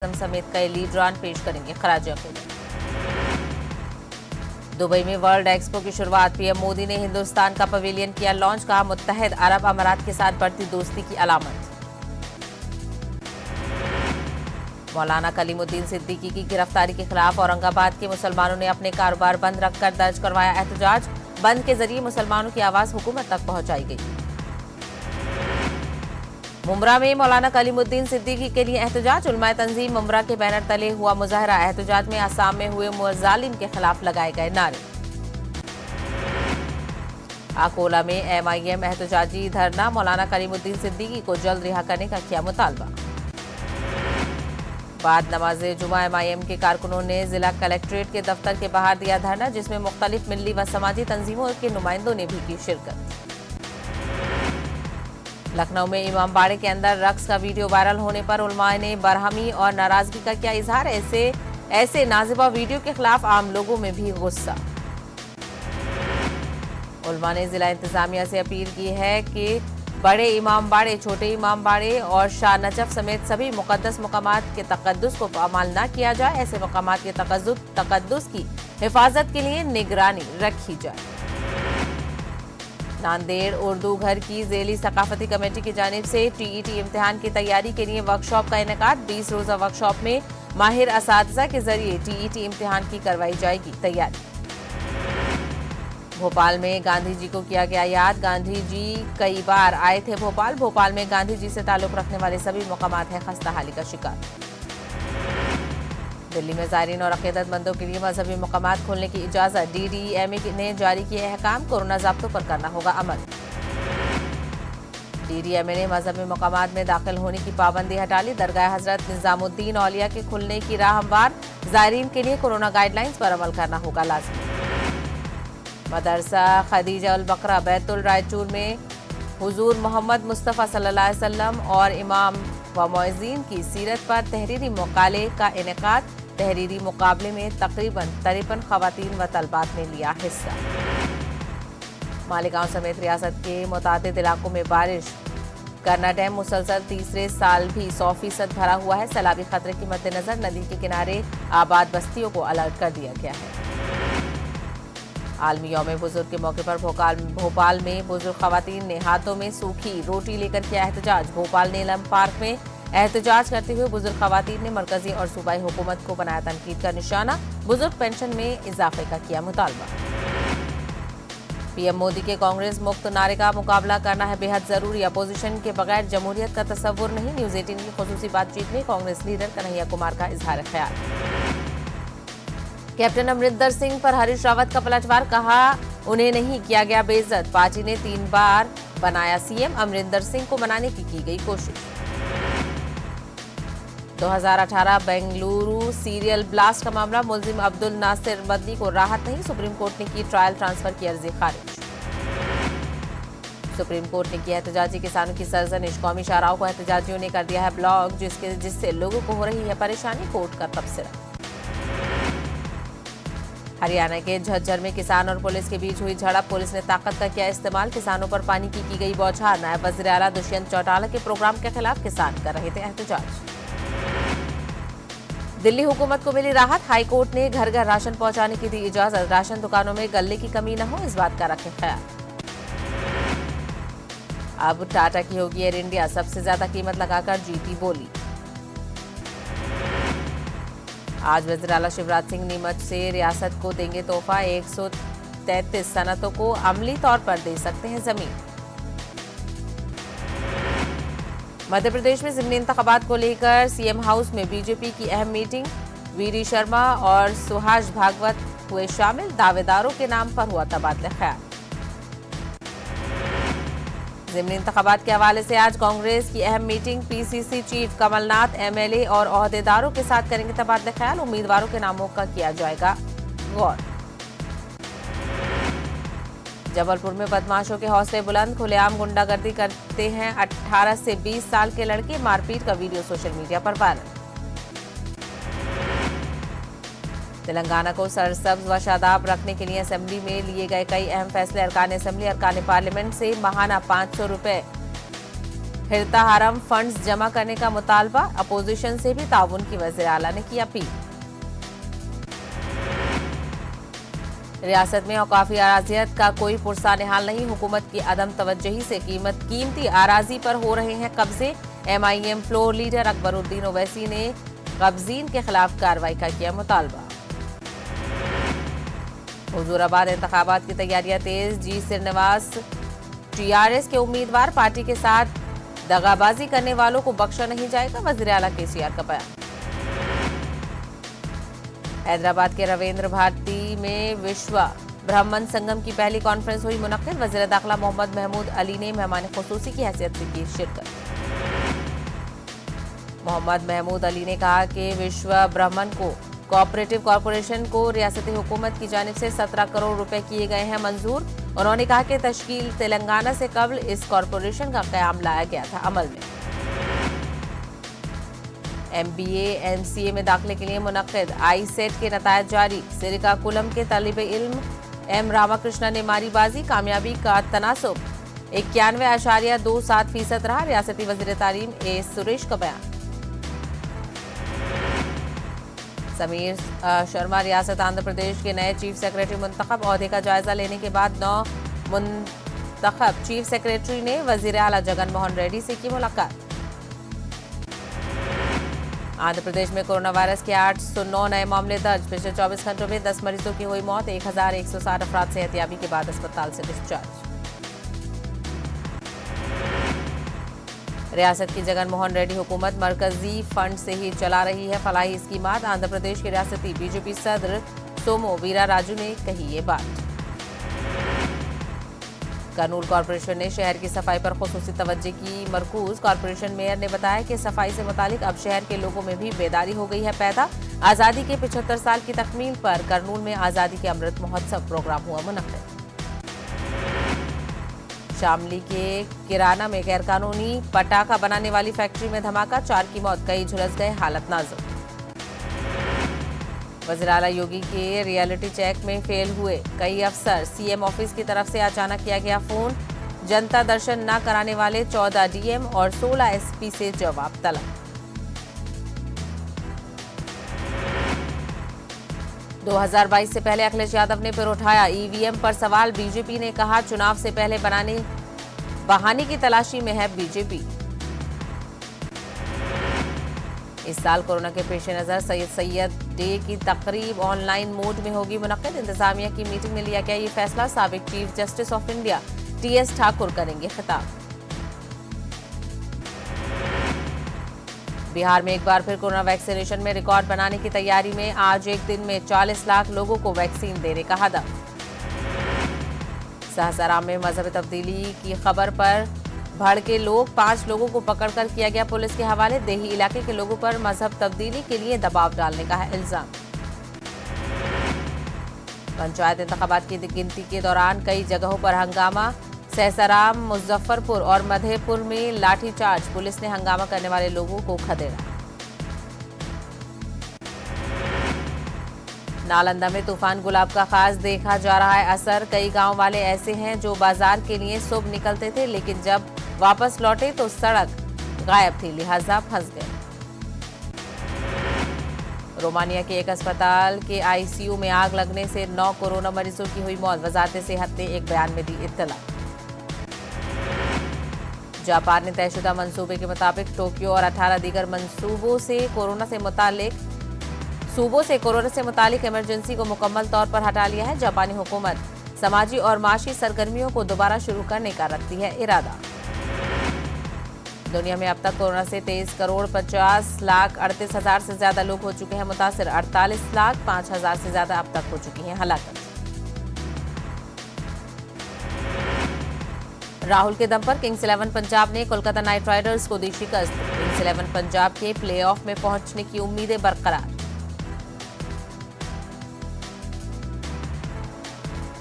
समेत कई लीडरान पेश करेंगे खराज अकीदत। दुबई में वर्ल्ड एक्सपो की शुरुआत। पीएम मोदी ने हिंदुस्तान का पवेलियन किया लॉन्च। कहा मुत्तहद अरब अमारात के साथ बढ़ती दोस्ती की अलामत। मौलाना कलीमुद्दीन सिद्दीकी की गिरफ्तारी के खिलाफ औरंगाबाद के मुसलमानों ने अपने कारोबार बंद रखकर दर्ज करवाया एहतजाज। बंद के जरिए मुसलमानों की आवाज हुकूमत तक पहुंचाई गई। मुमरा में मौलाना कलीमुद्दीन सिद्दीकी के लिए एहतजाज। उलमाए तंजीम मुमरा के बैनर तले हुआ मुजाहरा। एहतजाज में असम में हुए मुजालिम के खिलाफ लगाए गए नारे। अकोला में एमआईएम एहतजाजी धरना। मौलाना कलीमुद्दीन सिद्दीकी को जल्द रिहा करने का किया मुतालबा। बाद नमाज जुमा एमआईएम के कारकुनों ने जिला कलेक्ट्रेट के दफ्तर के बाहर दिया धरना, जिसमें मुख्तलिफ मिली व समाजी तंजीमों के नुमाइंदों ने भी की शिरकत। लखनऊ में इमामबाड़े के अंदर रक्स का वीडियो वायरल होने पर उलमा ने बरहमी और नाराजगी का किया इजहार। ऐसे नाजिबा वीडियो के खिलाफ आम लोगों में भी गुस्सा। उलमा ने जिला इंतजामिया से अपील की है कि बड़े इमामबाड़े, छोटे इमामबाड़े और शाह नजफ समेत सभी मुकद्दस मकामात के तकद्दुस को पामाल न किया जाए। ऐसे मकामात के तकद्दुस की हिफाजत के लिए निगरानी रखी जाए। नांदेड़ उर्दू घर की ज़ेली सकाफती कमेटी की जानिब से टीईटी इम्तिहान की तैयारी के लिए वर्कशॉप का इनेकाद। 20 रोजा वर्कशॉप में माहिर असातिज़ा के जरिए टीईटी इम्तिहान की करवाई जाएगी तैयारी। भोपाल में गांधी जी को किया गया याद। गांधी जी कई बार आए थे भोपाल में गांधी जी से ताल्लुक रखने वाले सभी मकामात हैं खस्ताहाली का शिकार। दिल्ली में ज़ायरीन और अक़ीदतमंदों के लिए मजहबी मकामात खोलने की इजाज़त। डीडीएमए ने जारी किए अहकाम। कोरोना ज़ाब्तों पर करना होगा अमल। डीडीएमए ने मजहबी मकामात में दाखिल होने की पाबंदी हटा ली। दरगाह हजरत निजामुद्दीन औलिया के खुलने की राह हमवार। ज़ायरीन के लिए कोरोना गाइडलाइंस पर अमल करना होगा लाज़मी। मदरसा खदीजा उल बकरा बैतुल रायचूर में हुजूर मोहम्मद मुस्तफ़ा सल्लल्लाहु अलैहि वसल्लम और इमाम व मुअज्जिन की सीरत पर तहरीरी मकाले का इनेकाद। तहरीरी मुकाबले में तकरीबन 53 खवातीन व तलबात ने लिया हिस्सा। मालेगांव समेत रियासत के मुतादिद इलाकों में बारिश। करना डैम मुसलसल तीसरे साल भी 100% भरा हुआ है। सैलाबी खतरे के मद्देनजर नदी के किनारे आबाद बस्तियों को अलर्ट कर दिया गया है। आलमी यौम बुजुर्ग के मौके पर भोपाल में बुजुर्ग खवातीन ने हाथों में सूखी रोटी लेकर किया एहतजाज। भोपाल नीलम पार्क में एहतजाज करते हुए बुजुर्ग खवातीन ने मरकजी और सूबाई हुकूमत को बनाया तनकीद का निशाना। बुजुर्ग पेंशन में इजाफे का किया मुतालबा। पीएम मोदी के कांग्रेस मुक्त नारे का मुकाबला करना है बेहद जरूरी। अपोजिशन के बगैर जमहूरियत का तस्वुर नहीं। न्यूज 18 की खुसूसी बातचीत में कांग्रेस लीडर कन्हैया कुमार का इजहार ख्याल। कैप्टन अमरिंदर सिंह पर हरीश रावत का पलटवार। कहा उन्हें नहीं किया गया बेइज्जत। पार्टी ने 3 बार बनाया सीएम। अमरिंदर सिंह को बनाने की गई कोशिश। 2018 बेंगलुरु सीरियल ब्लास्ट का मामला। मुलजिम अब्दुल नासिर मदनी को राहत नहीं। सुप्रीम कोर्ट ने की ट्रायल ट्रांसफर की अर्जी खारिज। सुप्रीम कोर्ट ने की एहतजाजी किसानों की सरजनिश। कौमी शाहराहों को एहतजाजियों ने कर दिया है ब्लॉक, जिससे लोगों को हो रही है परेशानी। कोर्ट का तबसरा। हरियाणा के झज्जर में किसान और पुलिस के बीच हुई झड़प। पुलिस ने ताकत का किया इस्तेमाल। किसानों पर पानी की गई बौछार। नायब वज़ीर आला दुष्यंत चौटाला के प्रोग्राम के खिलाफ किसान कर रहे थे एहतजाज। दिल्ली हुकूमत को मिली राहत। हाई कोर्ट ने घर घर राशन पहुंचाने की दी इजाजत। राशन दुकानों में गल्ले की कमी न हो, इस बात का रखें ख्याल। अब टाटा की होगी एयर इंडिया। सबसे ज्यादा कीमत लगाकर जीती बोली। आज वज़ीर आला शिवराज सिंह नीमच से रियासत को देंगे तोहफा। 133 सनतों को अमली तौर पर दे सकते हैं जमीन। मध्य प्रदेश में ज़िमनी इंतखाबात को लेकर सीएम हाउस में बीजेपी की अहम मीटिंग। वीडी शर्मा और सुहास भागवत हुए शामिल। दावेदारों के नाम पर हुआ तबादला ख्याल। ज़िमनी इंतखाबात के हवाले से आज कांग्रेस की अहम meeting. PCC chief Kamal Nath MLA और ओहदेदारों के साथ करेंगे तबादला ख्याल। उम्मीदवारों के नामों का किया जाएगा गौर। जबलपुर में बदमाशों के हौसले बुलंद। खुलेआम गुंडागर्दी करते हैं 18 से 20 साल के लड़के। मारपीट का वीडियो सोशल मीडिया पर वायरल। तेलंगाना को सरसब्ज व शादाब रखने के लिए असेंबली में लिए गए कई अहम फैसले। अरकान असेंबली अरकान पार्लियामेंट से माहाना 500 रुपए हिरता हरम फंड्स जमा करने का मुतालबा, अपोजिशन से भी ताउन की वज़ीर आला ने की अपील। रियासत में औकाफी अराजियत का कोई पुरसाने हाल नहीं, हुकूमत की अदम तवज्जोही से कीमती अराजी पर हो रहे हैं कब्जे। MIM floor leader Akbaruddin Owaisi ने कब्जीन के खिलाफ कार्रवाई का किया मुतालबा। हुजूराबाद इंतखाबात की तैयारियां तेज, जी श्रीनिवास TRS के उम्मीदवार, पार्टी के साथ दगाबाजी करने वालों को बख्शा नहीं जाएगा, वज़ीर आला KCR का बयान। हैदराबाद के रविंद्र भारती में विश्व ब्राह्मण संगम की पहली कॉन्फ्रेंस हुई मुनक्किद, वज़ीर दाखिला मोहम्मद महमूद अली ने मेहमान खुसूसी की हैसियत से की शिरकत। मोहम्मद महमूद अली ने कहा कि विश्व ब्राह्मण को कोऑपरेटिव कॉरपोरेशन को रियासती हुकूमत की जानिब से 17 करोड़ रुपए किए गए हैं मंजूर। उन्होंने कहा कि तश्कील तेलंगाना से कबल इस कॉरपोरेशन का क़याम लाया गया था अमल में। MBA MCA में दाखिले के लिए मुनक्किद, ISET के नतायज जारी, श्रीकाकुलम के तालिबे इल्म M रामाकृष्णा ने मारी बाजी, कामयाबी का तनासुब 91.27% रहा, रियासती वज़ीर तालीम A सुरेश का बयान। समीर शर्मा रियासत आंध्र प्रदेश के नए चीफ सेक्रेटरी मुंतखब, ओहदे का जायजा लेने के बाद 9 मुंतखब चीफ सेक्रेटरी ने वज़ीर आला जगन मोहन रेड्डी से की मुलाकात। आंध्र प्रदेश में कोरोना वायरस के 809 नए मामले दर्ज, पिछले 24 घंटों में 10 मरीजों की हुई मौत, 1160 अफराद सेहतियाबी के बाद अस्पताल से डिस्चार्ज। रियासत की जगन मोहन रेड्डी हुकूमत मरकजी फंड से ही चला रही है फलाही स्कीमात, आंध्र प्रदेश के रियासती BJP सदर सोमो वीरा राजू ने कही ये बात। कर्नूल कॉरपोरेशन ने शहर की सफाई पर खुसूसी तवज्जो की मरकूज, कॉरपोरेशन मेयर ने बताया कि सफाई से मुतालिक अब शहर के लोगों में भी बेदारी हो गई है पैदा। आज़ादी के 75 साल की तकमील पर कर्नूल में आज़ादी के अमृत महोत्सव प्रोग्राम हुआ मुनक्किद। शामली के किराना में गैरकानूनी पटाखा बनाने वाली फैक्ट्री में धमाका, 4 की मौत, कई झुलस गए, हालत नाजुक। वज़ीर आला योगी के रियलिटी चेक में फेल हुए कई अफसर, CM ऑफिस की तरफ से अचानक किया गया फोन, जनता दर्शन न कराने वाले 14 DM और 16 SP से जवाब तलब। दो 2022 से पहले अखिलेश यादव ने फिर उठाया EVM पर सवाल, BJP ने कहा चुनाव से पहले बहाने की तलाशी में है BJP। इस साल कोरोना के पेश नजर सैयद डे की तकरीब ऑनलाइन मोड में होगी मुनक्किद, इंतजामिया की मीटिंग में लिया गया ये फैसला, साबिक chief justice of India TS Thakur करेंगे खिताब। बिहार में एक बार फिर कोरोना वैक्सीनेशन में रिकॉर्ड बनाने की तैयारी में, आज एक दिन में 40 लाख लोगों को वैक्सीन देने का हदफ। सहसराम में मजहबी तब्दीली की खबर पर भड़के लोग, 5 लोगों को पकड़कर किया गया पुलिस के हवाले, देही इलाके के लोगों पर मजहब तब्दीली के लिए दबाव डालने का है इल्जाम। पंचायत इंतखाबात की गिनती के दौरान कई जगहों पर हंगामा, सहसराम, मुजफ्फरपुर और मधेपुर में लाठीचार्ज, पुलिस ने हंगामा करने वाले लोगों को खदेड़ा। नालंदा में तूफान गुलाब का खास देखा जा रहा है असर, कई गांव वाले ऐसे हैं जो बाजार के लिए सुबह निकलते थे लेकिन जब वापस लौटे तो सड़क गायब थी, लिहाजा फंस गए। रोमानिया के एक अस्पताल के ICU में आग लगने से 9 कोरोना मरीजों की हुई मौत, वजारत सेहत ने एक बयान में दी इत्तला। जापान ने तयशुदा मंसूबे के मुताबिक टोक्यो और 18 दीगर मंसूबों से कोरोना से मुतालिक इमरजेंसी को मुकम्मल तौर पर हटा लिया है। जापानी हुकूमत समाजी और माशी सरगर्मियों को दोबारा शुरू करने का रखती है इरादा। दुनिया में अब तक कोरोना से 23 करोड़ 50 लाख 38 हजार से ज्यादा लोग हो चुके हैं मुतासिर, 48 लाख 5 हजार से ज्यादा अब तक हो चुकी हैं हलाकत। राहुल के दम पर किंग्स 11 पंजाब ने कोलकाता नाइट राइडर्स को दी शिकस्त, किंग्स 11 पंजाब के प्लेऑफ में पहुंचने की उम्मीदें बरकरार।